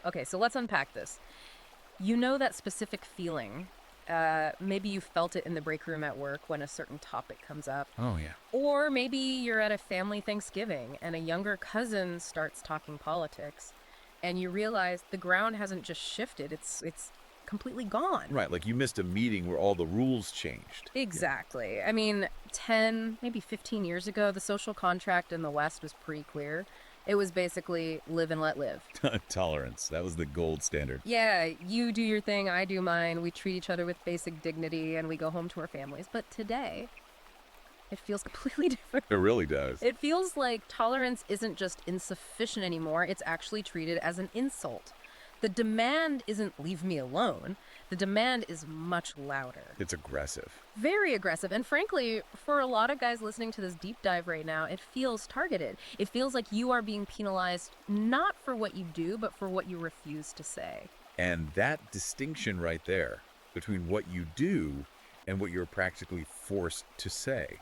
Okay, so let's unpack this. You know that specific feeling. Maybe you felt it in the break room at work when a certain topic comes up. Oh, yeah. Or maybe you're at a family Thanksgiving and a younger cousin starts talking politics and you realize the ground hasn't just shifted, it's completely gone. Right, like you missed a meeting where all the rules changed. Exactly. I mean, 10, maybe 15 years ago, the social contract in the West was pretty clear. It was basically live and let live. Tolerance. That was the gold standard. Yeah, you do your thing, I do mine. We treat each other with basic dignity and we go home to our families. But today, it feels completely different. It really does. It feels like tolerance isn't just insufficient anymore, it's actually treated as an insult. The demand isn't leave me alone. The demand is much louder. It's aggressive. Very aggressive. And frankly, for a lot of guys listening to this deep dive right now, it feels targeted. It feels like you are being penalized not for what you do, but for what you refuse to say. And that distinction right there between what you do and what you're practically forced to say,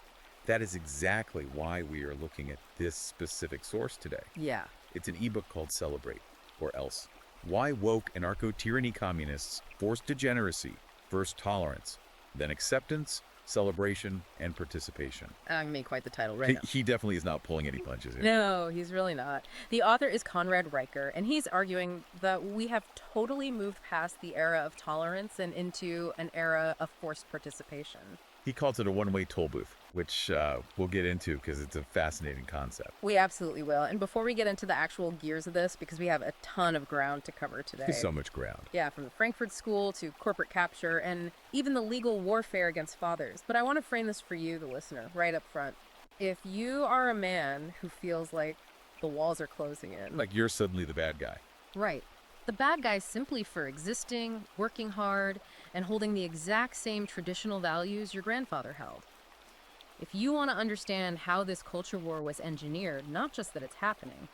that is exactly why we are looking at this specific source today. Yeah. It's an ebook called Celebrate, or Else. Why Woke Anarcho-Tyranny Communists Forced Degeneracy, First Tolerance, then Acceptance, Celebration, and Participation. I made quite the title right now. He definitely is not pulling any punches here. No, he's really not. The author is Conrad Riker, and he's arguing that we have totally moved past the era of tolerance and into an era of forced participation. He calls it a one-way toll booth, which we'll get into because it's a fascinating concept. We absolutely will. And before we get into the actual gears of this, because we have a ton of ground to cover today. There's so much ground. Yeah, from the Frankfurt School to corporate capture and even the legal warfare against fathers. But I want to frame this for you, the listener, right up front. If you are a man who feels like the walls are closing in. Like you're suddenly the bad guy. Right. The bad guy simply for existing, working hard, and holding the exact same traditional values your grandfather held. If you want to understand how this culture war was engineered, not just that it's happening,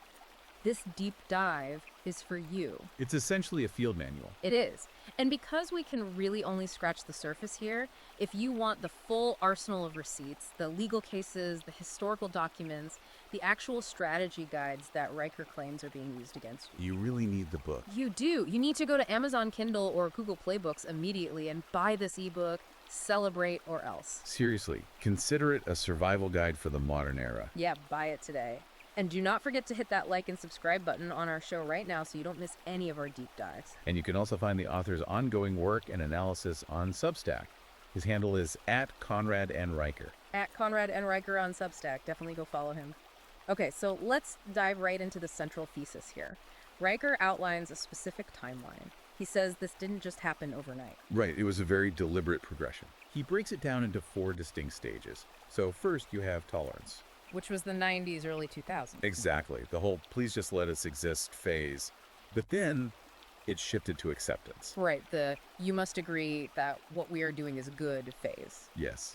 this deep dive is for you. It's essentially a field manual. It is. And because we can really only scratch the surface here, if you want the full arsenal of receipts, the legal cases, the historical documents, the actual strategy guides that Riker claims are being used against you. You really need the book. You do. You need to go to Amazon Kindle or Google Play Books immediately and buy this ebook, Celebrate or Else. Seriously, consider it a survival guide for the modern era. Yeah, buy it today. And do not forget to hit that like and subscribe button on our show right now so you don't miss any of our deep dives. And you can also find the author's ongoing work and analysis on Substack. His handle is @ConradNRiker. @ConradNRiker on Substack. Definitely go follow him. Okay, so let's dive right into the central thesis here. Riker outlines a specific timeline. He says this didn't just happen overnight. Right, it was a very deliberate progression. He breaks it down into 4 distinct stages. So first you have tolerance. Which was the 90s, early 2000s. Exactly, the whole please just let us exist phase. But then it shifted to acceptance. Right, the you must agree that what we are doing is good phase. Yes.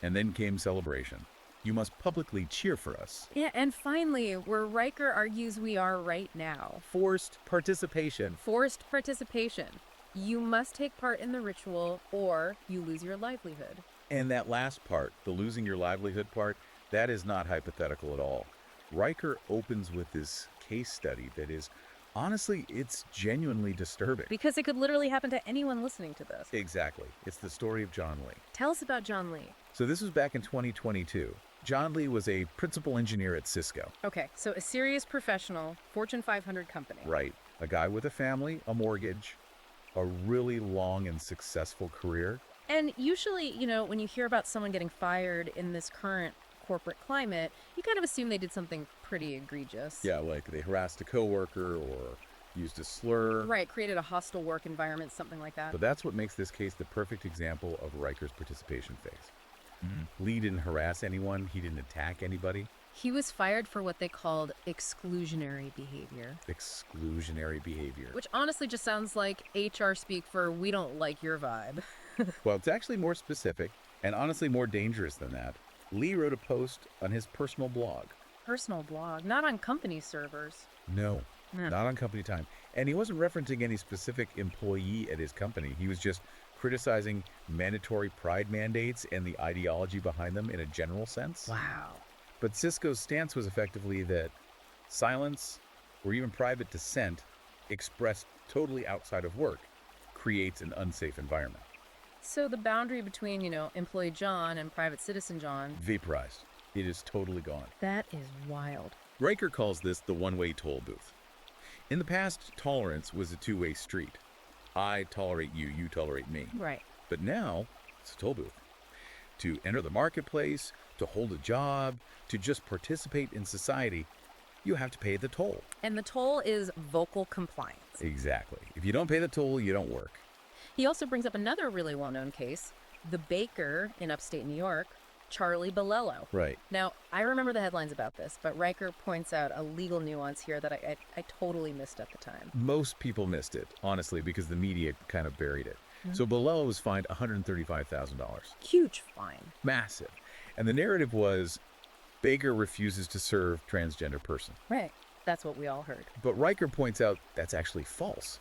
And then came celebration. You must publicly cheer for us. Yeah, and finally, where Riker argues we are right now. Forced participation. Forced participation. You must take part in the ritual or you lose your livelihood. And that last part, the losing your livelihood part, that is not hypothetical at all. Riker opens with this case study that is, honestly, it's genuinely disturbing. Because it could literally happen to anyone listening to this. Exactly. It's the story of John Lee. Tell us about John Lee. So this was back in 2022. John Lee was a principal engineer at Cisco. Okay, so a serious professional, Fortune 500 company. Right. A guy with a family, a mortgage, a really long and successful career. And usually, you know, when you hear about someone getting fired in this current corporate climate, you kind of assume they did something pretty egregious. Yeah, like they harassed a coworker or used a slur. Right, created a hostile work environment, something like that. But that's what makes this case the perfect example of Riker's participation phase. Lee didn't harass anyone. He didn't attack anybody. He was fired for what they called exclusionary behavior. Exclusionary behavior. Which honestly just sounds like HR speak for we don't like your vibe. Well, it's actually more specific and honestly more dangerous than that. Lee wrote a post on his personal blog. Personal blog, not on company servers. No, not on company time. And he wasn't referencing any specific employee at his company. He was just criticizing mandatory pride mandates and the ideology behind them in a general sense. Wow. But Cisco's stance was effectively that silence or even private dissent expressed totally outside of work, creates an unsafe environment. So the boundary between, employee John and private citizen John, Vaporized. It is totally gone. that is wild. Riker calls this the one-way toll booth. In the past, tolerance was a two-way street. I tolerate you, you tolerate me. Right. But now, it's a toll booth. To enter the marketplace, to hold a job, to just participate in society, you have to pay the toll. And the toll is vocal compliance. Exactly. If you don't pay the toll, you don't work. He also brings up another really well-known case, the baker in upstate New York, Charlie Balello. Right. Now, I remember the headlines about this, but Riker points out a legal nuance here that I totally missed at the time. Most people missed it, honestly, because the media kind of buried it. So Balello was fined $135,000. Huge fine. Massive. And the narrative was Baker refuses to serve transgender person. Right. That's what we all heard. But Riker points out that's actually false.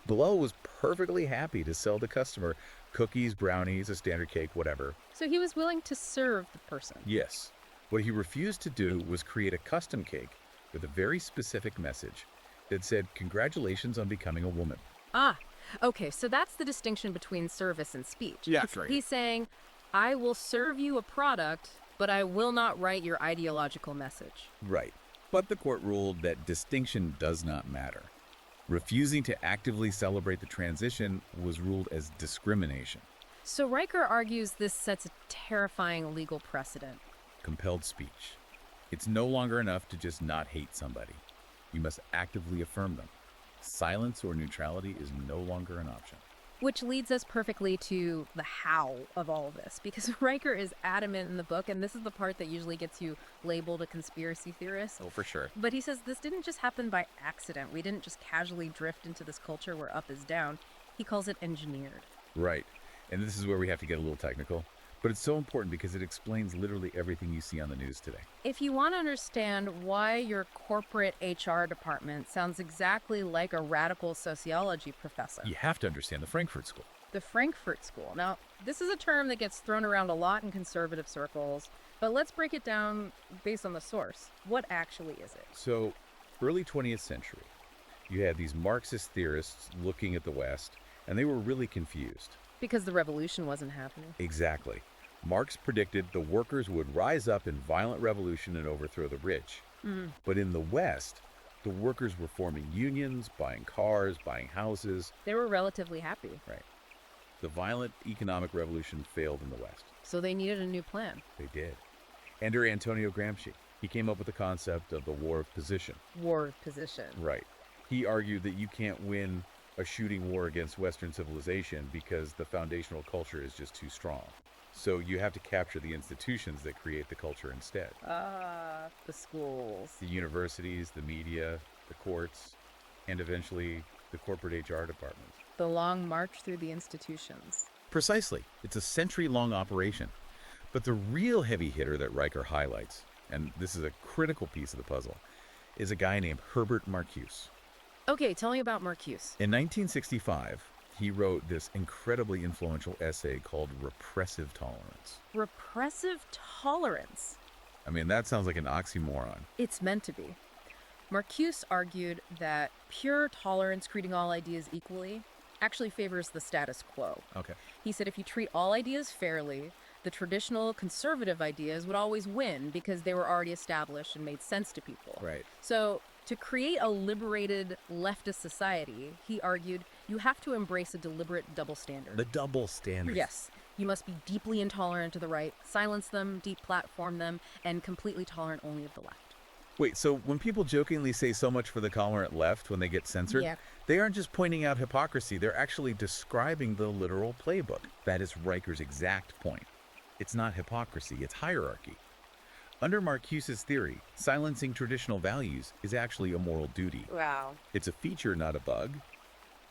Balello was perfectly happy to sell the customer cookies, brownies, a standard cake, whatever. So he was willing to serve the person. Yes. What he refused to do was create a custom cake with a very specific message that said, "Congratulations on becoming a woman." Ah, okay, so that's the distinction between service and speech. Yeah, that's right. He's saying, I will serve you a product, but I will not write your ideological message. Right. But the court ruled that distinction does not matter. Refusing to actively celebrate the transition was ruled as discrimination. So Riker argues this sets a terrifying legal precedent. Compelled speech. It's no longer enough to just not hate somebody. You must actively affirm them. Silence or neutrality is no longer an option. Which leads us perfectly to the how of all of this, because Riker is adamant in the book, and this is the part that usually gets you labeled a conspiracy theorist. Oh, for sure. But he says this didn't just happen by accident. We didn't just casually drift into this culture where up is down. He calls it engineered. Right. And this is where we have to get a little technical. But it's so important because it explains literally everything you see on the news today. If you want to understand why your corporate HR department sounds exactly like a radical sociology professor, You have to understand the Frankfurt School. the Frankfurt School. Now, this is a term that gets thrown around a lot in conservative circles, but let's break it down based on the source. What actually is it? So, early 20th century, you had these Marxist theorists looking at the West, and they were really confused. Because the revolution wasn't happening. Exactly. Marx predicted the workers would rise up in violent revolution and overthrow the rich. But in the West, the workers were forming unions, buying cars, buying houses. They were relatively happy, Right. The violent economic revolution failed in the West. so they needed a new plan. They did. Enter Antonio Gramsci. He came up with the concept of the war of position. War of position. Right. He argued that you can't win a shooting war against Western civilization because the foundational culture is just too strong. So you have to capture the institutions that create the culture instead. The schools. The universities, the media, the courts, and eventually the corporate HR departments. The long march through the institutions. Precisely. It's a century-long operation. But the real heavy hitter that Riker highlights, and this is a critical piece of the puzzle, is a guy named Herbert Marcuse. Okay, tell me about Marcuse. In 1965, he wrote this incredibly influential essay called Repressive Tolerance. Repressive tolerance. I mean, that sounds like an oxymoron. It's meant to be. Marcuse argued that pure tolerance, treating all ideas equally, actually favors the status quo. Okay. He said if you treat all ideas fairly, the traditional conservative ideas would always win because they were already established and made sense to people. Right. So, to create a liberated leftist society, he argued, you have to embrace a deliberate double standard. The double standard. Yes. You must be deeply intolerant to the right, silence them, deplatform them, and completely tolerant only of the left. Wait, so when people jokingly say so much for the tolerant left when they get censored, Yeah. they aren't just pointing out hypocrisy, they're actually describing the literal playbook. That is Riker's exact point. It's not hypocrisy, it's hierarchy. Under Marcuse's theory, silencing traditional values is actually a moral duty. Wow. It's a feature, not a bug.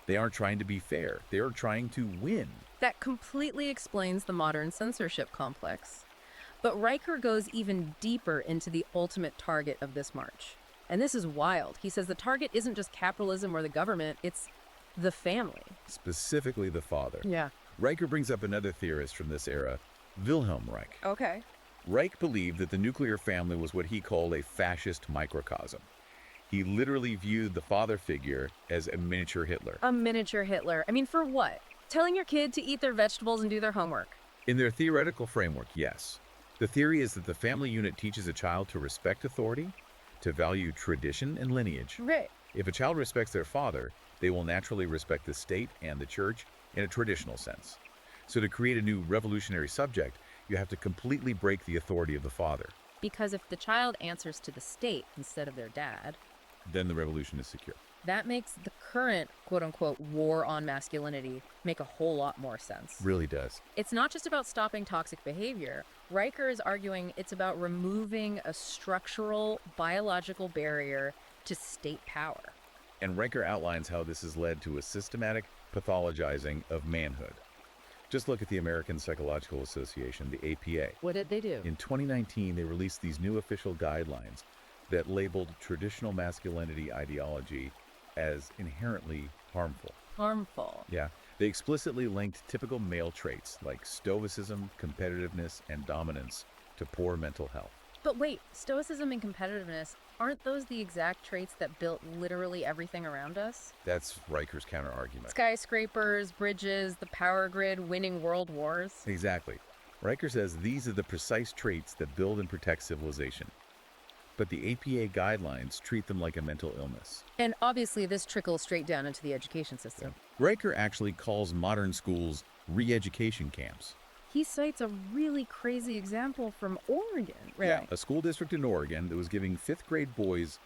They aren't trying to be fair. They are trying to win. That completely explains the modern censorship complex. But Riker goes even deeper into the ultimate target of this march. And this is wild. He says the target isn't just capitalism or the government, it's the family. Specifically the father. Yeah. Riker brings up another theorist from this era, Wilhelm Reich. Okay. Reich believed that the nuclear family was what he called a fascist microcosm. He literally viewed the father figure as a miniature Hitler. A miniature Hitler. I mean, for what? Telling your kid to eat their vegetables and do their homework. In their theoretical framework, yes. The theory is that the family unit teaches a child to respect authority, to value tradition and lineage. Right. If a child respects their father, they will naturally respect the state and the church in a traditional sense. So to create a new revolutionary subject, you have to completely break the authority of the father. Because if the child answers to the state instead of their dad, Then the revolution is secure. that makes the current quote-unquote war on masculinity make a whole lot more sense. Really does. It's not just about stopping toxic behavior. Riker is arguing it's about removing a structural, biological barrier to state power. And Riker outlines how this has led to a systematic pathologizing of manhood. Just look at the American Psychological Association, the APA. What did they do? In 2019, they released these new official guidelines that labeled traditional masculinity ideology as inherently harmful. Harmful. Yeah, they explicitly linked typical male traits like stoicism, competitiveness, and dominance to poor mental health. But wait, stoicism and competitiveness, aren't those the exact traits that built literally everything around us? That's Riker's counter-argument. Skyscrapers, bridges, the power grid, winning world wars. Exactly. Riker says these are the precise traits that build and protect civilization. But the APA guidelines treat them like a mental illness. And obviously this trickles straight down into the education system. Riker actually calls modern schools re-education camps. He cites a really crazy example from Oregon, right? Yeah, a school district in Oregon that was giving fifth grade boys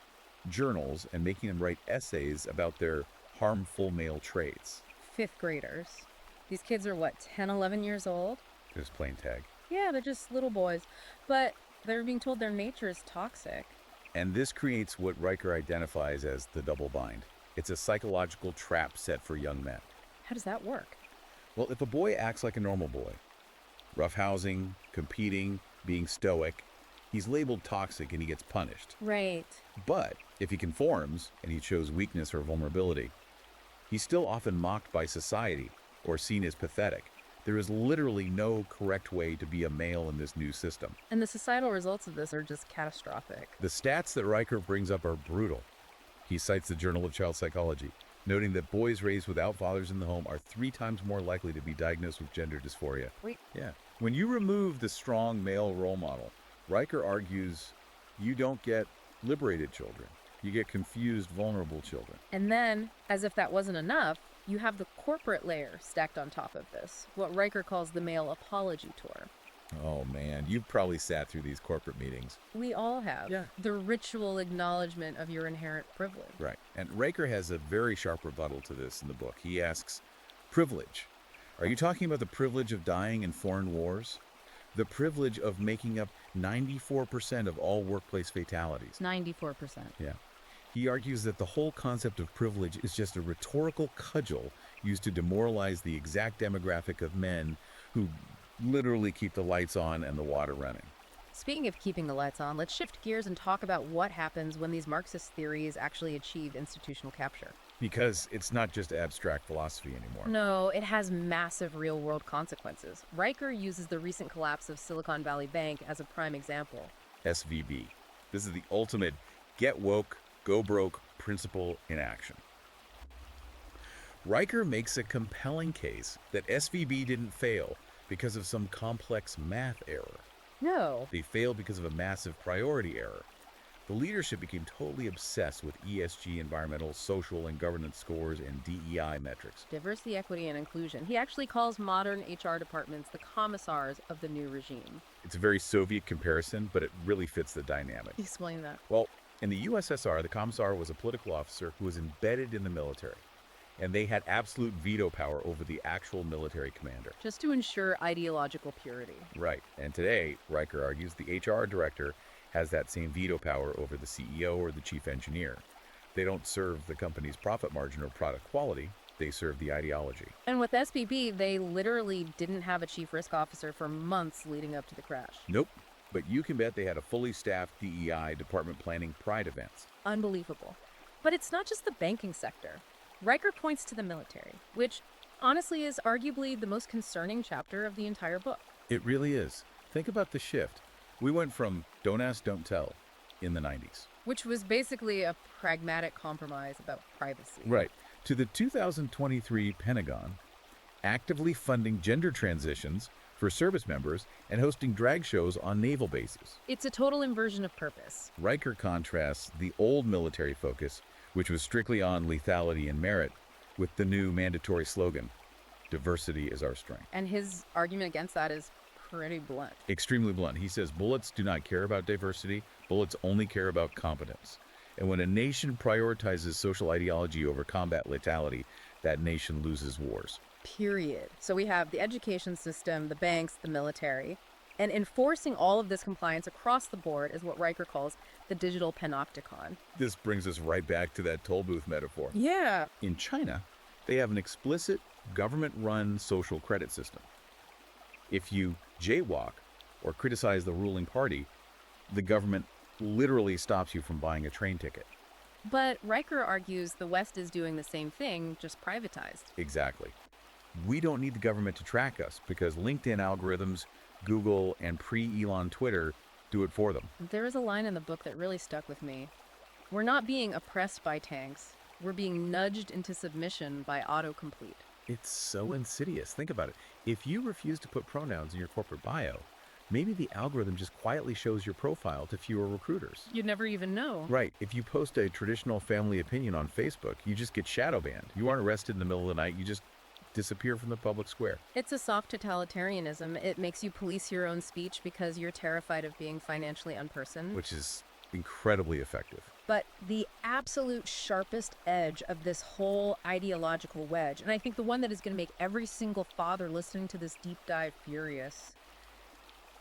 journals and making them write essays about their harmful male traits. Fifth graders. These kids are what, 10, 11 years old? Just plain tag. Yeah, they're just little boys. But they're being told their nature is toxic. And this creates what Riker identifies as the double bind. It's a psychological trap set for young men. How does that work? Well, if a boy acts like a normal boy, roughhousing, competing, being stoic, he's labeled toxic and he gets punished. Right. But if he conforms and he shows weakness or vulnerability, he's still often mocked by society or seen as pathetic. There is literally no correct way to be a male in this new system. And the societal results of this are just catastrophic. The stats that Riker brings up are brutal. He cites the Journal of Child Psychology, noting that boys raised without fathers in the home are 3 times more likely to be diagnosed with gender dysphoria. Wait. Yeah. When you remove the strong male role model, Riker argues you don't get liberated children. You get confused, vulnerable children. And then, as if that wasn't enough, you have the corporate layer stacked on top of this, what Riker calls the male apology tour. Oh man, you've probably sat through these corporate meetings. We all have. Yeah. The ritual acknowledgement of your inherent privilege. Right. And Riker has a very sharp rebuttal to this in the book. He asks, privilege. Are you talking about the privilege of dying in foreign wars? The privilege of making up 94% of all workplace fatalities? 94%. Yeah. He argues that the whole concept of privilege is just a rhetorical cudgel used to demoralize the exact demographic of men who literally keep the lights on and the water running. Speaking of keeping the lights on, let's shift gears and talk about what happens when these Marxist theories actually achieve institutional capture. Because it's not just abstract philosophy anymore. No, it has massive real-world consequences. Riker uses the recent collapse of Silicon Valley Bank as a prime example. SVB. This is the ultimate get woke, go broke principle in action. Riker makes a compelling case that SVB didn't fail because of some complex math error. No. They failed because of a massive priority error. The leadership became totally obsessed with ESG, environmental, social, and governance scores, and DEI metrics. Diversity, equity, and inclusion. He actually calls modern HR departments the commissars of the new regime. It's a very Soviet comparison, but it really fits the dynamic. Explain that. Well, in the USSR, the commissar was a political officer who was embedded in the military, and they had absolute veto power over the actual military commander. Just to ensure ideological purity. Right. And today, Riker argues the HR director has that same veto power over the CEO or the chief engineer. They don't serve the company's profit margin or product quality, they serve the ideology. And with SVB, they literally didn't have a chief risk officer for months leading up to the crash. Nope. But you can bet they had a fully staffed DEI department planning pride events. Unbelievable. But it's not just the banking sector. Riker points to the military, which honestly is arguably the most concerning chapter of the entire book. It really is. Think about the shift. We went from don't ask, don't tell in the 90s. Which was basically a pragmatic compromise about privacy. Right. To the 2023 Pentagon, actively funding gender transitions for service members and hosting drag shows on naval bases. It's a total inversion of purpose. Riker contrasts the old military focus, which was strictly on lethality and merit, with the new mandatory slogan, diversity is our strength. And his argument against that is pretty blunt. Extremely blunt. He says bullets do not care about diversity, bullets only care about competence. And when a nation prioritizes social ideology over combat lethality, that nation loses wars. Period. So we have the education system, the banks, the military, and enforcing all of this compliance across the board is what Riker calls the digital panopticon. This brings us right back to that toll booth metaphor. Yeah. In China, they have an explicit government-run social credit system. If you jaywalk or criticize the ruling party, the government literally stops you from buying a train ticket. But Riker argues the West is doing the same thing, just privatized. Exactly. We don't need the government to track us because LinkedIn algorithms, Google, and pre-Elon Twitter do it for them. There is a line in the book that really stuck with me. We're not being oppressed by tanks. We're being nudged into submission by autocomplete. It's so insidious. Think about it. If you refuse to put pronouns in your corporate bio, maybe the algorithm just quietly shows your profile to fewer recruiters. You'd never even know. Right. If you post a traditional family opinion on Facebook, you just get shadow banned. You aren't arrested in the middle of the night. You just disappear from the public square. It's a soft totalitarianism. It makes you police your own speech because you're terrified of being financially unpersoned. Which is incredibly effective. But the absolute sharpest edge of this whole ideological wedge, and I think the one that is going to make every single father listening to this deep dive furious,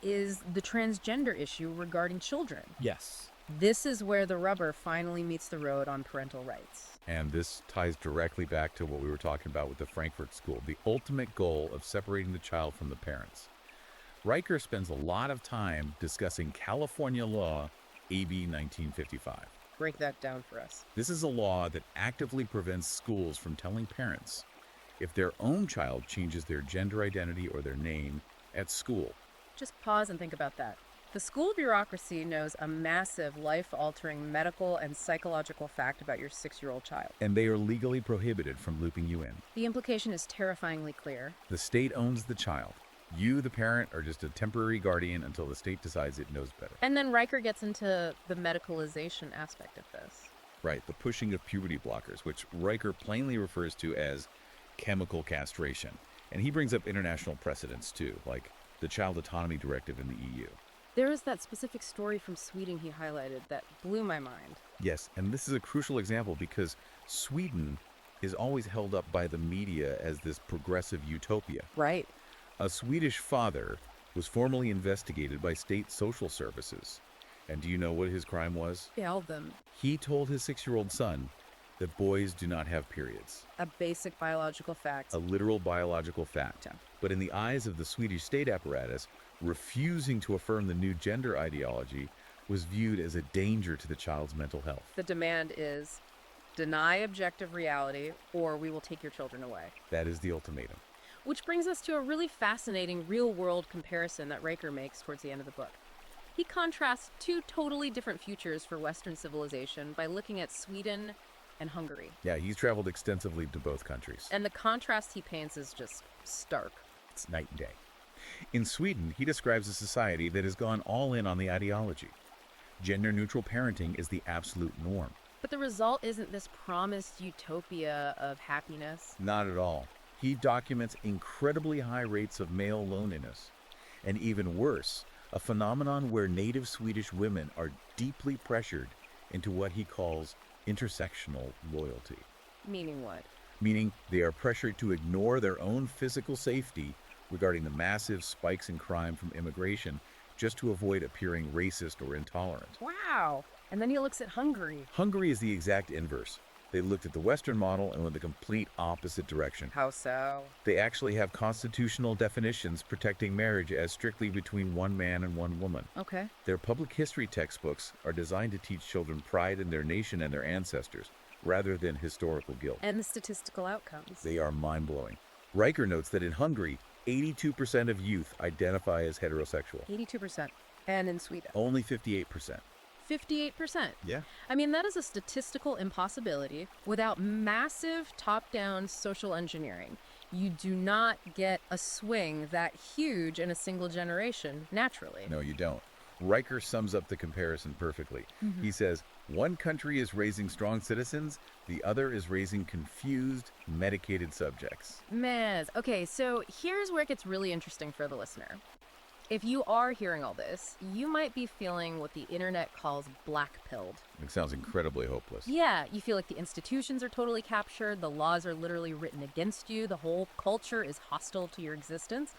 is the transgender issue regarding children. Yes. This is where the rubber finally meets the road on parental rights. And this ties directly back to what we were talking about with the Frankfurt School, the ultimate goal of separating the child from the parents. Riker spends a lot of time discussing California law AB 1955. Break that down for us. This is a law that actively prevents schools from telling parents if their own child changes their gender identity or their name at school. Just pause and think about that. The school bureaucracy knows a massive, life-altering medical and psychological fact about your 6-year-old child. And they are legally prohibited from looping you in. The implication is terrifyingly clear. The state owns the child. You, the parent, are just a temporary guardian until the state decides it knows better. And then Riker gets into the medicalization aspect of this. Right, the pushing of puberty blockers, which Riker plainly refers to as chemical castration. And he brings up international precedents too, like the Child Autonomy Directive in the EU. There is that specific story from Sweden he highlighted that blew my mind. Yes, and this is a crucial example because Sweden is always held up by the media as this progressive utopia. Right. A Swedish father was formally investigated by state social services. And do you know what his crime was? Failed them. He told his 6-year-old son that boys do not have periods. A basic biological fact. A literal biological fact. Yeah. But in the eyes of the Swedish state apparatus, refusing to affirm the new gender ideology was viewed as a danger to the child's mental health. The demand is deny objective reality or we will take your children away. That is the ultimatum. Which brings us to a really fascinating real-world comparison that Riker makes towards the end of the book. He contrasts two totally different futures for Western civilization by looking at Sweden and Hungary. Yeah, he's traveled extensively to both countries. And the contrast he paints is just stark. It's night and day. In Sweden, he describes a society that has gone all in on the ideology. Gender-neutral parenting is the absolute norm. But the result isn't this promised utopia of happiness. Not at all. He documents incredibly high rates of male loneliness. And even worse, a phenomenon where native Swedish women are deeply pressured into what he calls intersectional loyalty. Meaning what? Meaning they are pressured to ignore their own physical safety regarding the massive spikes in crime from immigration just to avoid appearing racist or intolerant. Wow! And then he looks at Hungary. Hungary is the exact inverse. They looked at the Western model and went the complete opposite direction. How so? They actually have constitutional definitions protecting marriage as strictly between one man and one woman. Okay. Their public history textbooks are designed to teach children pride in their nation and their ancestors, rather than historical guilt. And the statistical outcomes. They are mind-blowing. Riker notes that in Hungary, 82% of youth identify as heterosexual. 82%. And in Sweden. Only 58%. 58%. Yeah. I mean, that is a statistical impossibility without massive top-down social engineering. You do not get a swing that huge in a single generation naturally. No, you don't. Riker sums up the comparison perfectly. He says, one country is raising strong citizens, the other is raising confused, medicated subjects. Mez. Okay, so here's where it gets really interesting for the listener. If you are hearing all this, you might be feeling what the internet calls black-pilled. It sounds incredibly hopeless. Yeah, you feel like the institutions are totally captured, the laws are literally written against you, the whole culture is hostile to your existence.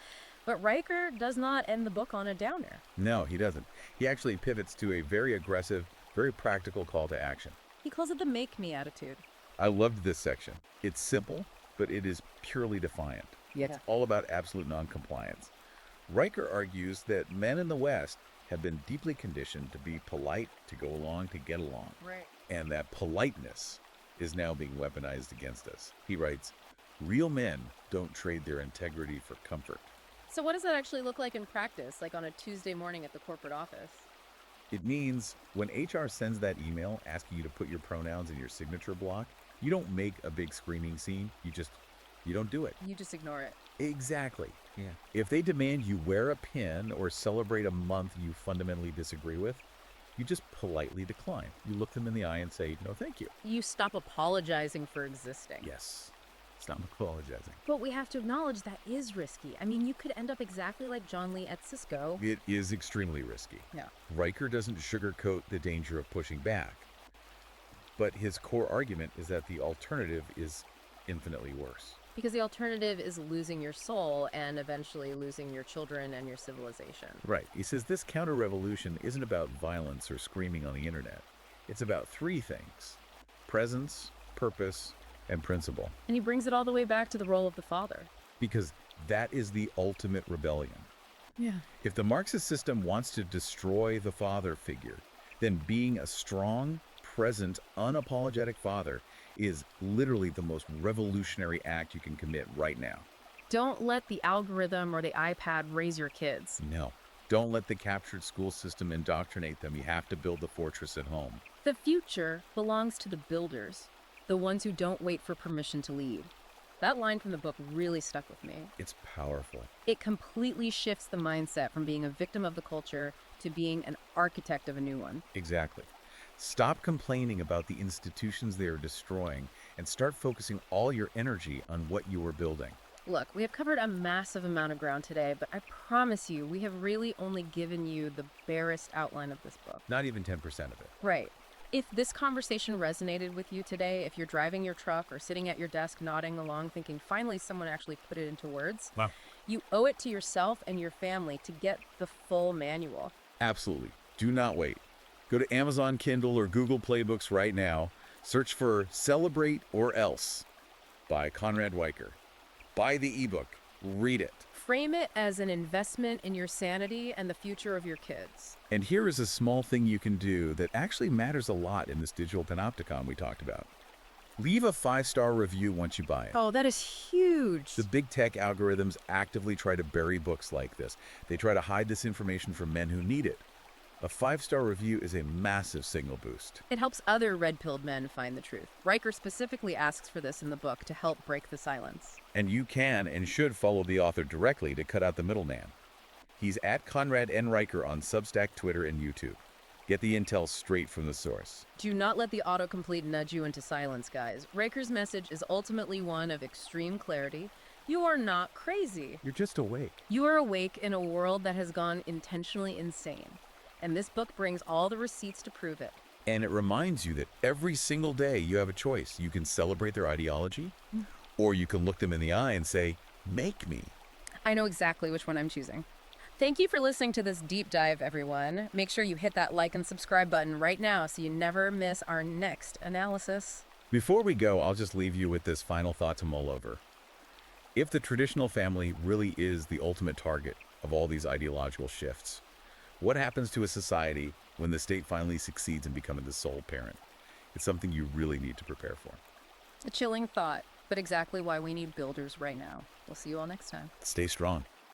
But Riker does not end the book on a downer. No, he doesn't. He actually pivots to a very aggressive, very practical call to action. He calls it the make me attitude. I loved this section. It's simple, but it is purely defiant. It's all about absolute noncompliance. Riker argues that men in the West have been deeply conditioned to be polite, to go along, to get along. Right. And that politeness is now being weaponized against us. He writes, real men don't trade their integrity for comfort. So what does that actually look like in practice, like on a Tuesday morning at the corporate office? It means when HR sends that email asking you to put your pronouns in your signature block, you don't make a big screaming scene. You don't do it. You just ignore it. Exactly. Yeah. If they demand you wear a pin or celebrate a month you fundamentally disagree with, you just politely decline. You look them in the eye and say, no, thank you. You stop apologizing for existing. Yes. Stop apologizing. But we have to acknowledge that is risky. I mean, you could end up exactly like John Lee at Cisco. It is extremely risky. Yeah. Riker doesn't sugarcoat the danger of pushing back. But his core argument is that the alternative is infinitely worse. Because the alternative is losing your soul and eventually losing your children and your civilization. Right. He says this counter-revolution isn't about violence or screaming on the internet. It's about three things: presence, purpose, and principle. And he brings it all the way back to the role of the father. Because that is the ultimate rebellion. Yeah. If the Marxist system wants to destroy the father figure, then being a strong, present, unapologetic father is literally the most revolutionary act you can commit right now. Don't let the algorithm or the iPad raise your kids. No. Don't let the captured school system indoctrinate them. You have to build the fortress at home. The future belongs to the builders, the ones who don't wait for permission to lead. That line from the book really stuck with me. It's powerful. It completely shifts the mindset from being a victim of the culture to being an architect of a new one. Exactly. Stop complaining about the institutions they are destroying and start focusing all your energy on what you are building. Look, we have covered a massive amount of ground today, but I promise you, we have really only given you the barest outline of this book. Not even 10% of it. Right. If this conversation resonated with you today, if you're driving your truck or sitting at your desk nodding along thinking, finally someone actually put it into words, Wow. You owe it to yourself and your family to get the full manual. Absolutely. Do not wait. Go to Amazon Kindle or Google Playbooks right now. Search for Celebrate or Else by Conrad Weicker. Buy the ebook. Read it. Frame it as an investment in your sanity and the future of your kids. And here is a small thing you can do that actually matters a lot in this digital panopticon we talked about. Leave a 5-star review once you buy it. Oh, that is huge. The big tech algorithms actively try to bury books like this. They try to hide this information from men who need it. A 5-star review is a massive signal boost. It helps other red-pilled men find the truth. Riker specifically asks for this in the book to help break the silence. And you can and should follow the author directly to cut out the middleman. He's at Conrad N. Riker on Substack, Twitter, and YouTube. Get the intel straight from the source. Do not let the autocomplete nudge you into silence, guys. Riker's message is ultimately one of extreme clarity. You are not crazy. You're just awake. You are awake in a world that has gone intentionally insane. And this book brings all the receipts to prove it. And it reminds you that every single day you have a choice. You can celebrate their ideology, or you can look them in the eye and say, make me. I know exactly which one I'm choosing. Thank you for listening to this deep dive, everyone. Make sure you hit that like and subscribe button right now so you never miss our next analysis. Before we go, I'll just leave you with this final thought to mull over. If the traditional family really is the ultimate target of all these ideological shifts, what happens to a society when the state finally succeeds in becoming the sole parent? It's something you really need to prepare for. A chilling thought, but exactly why we need builders right now. We'll see you all next time. Stay strong.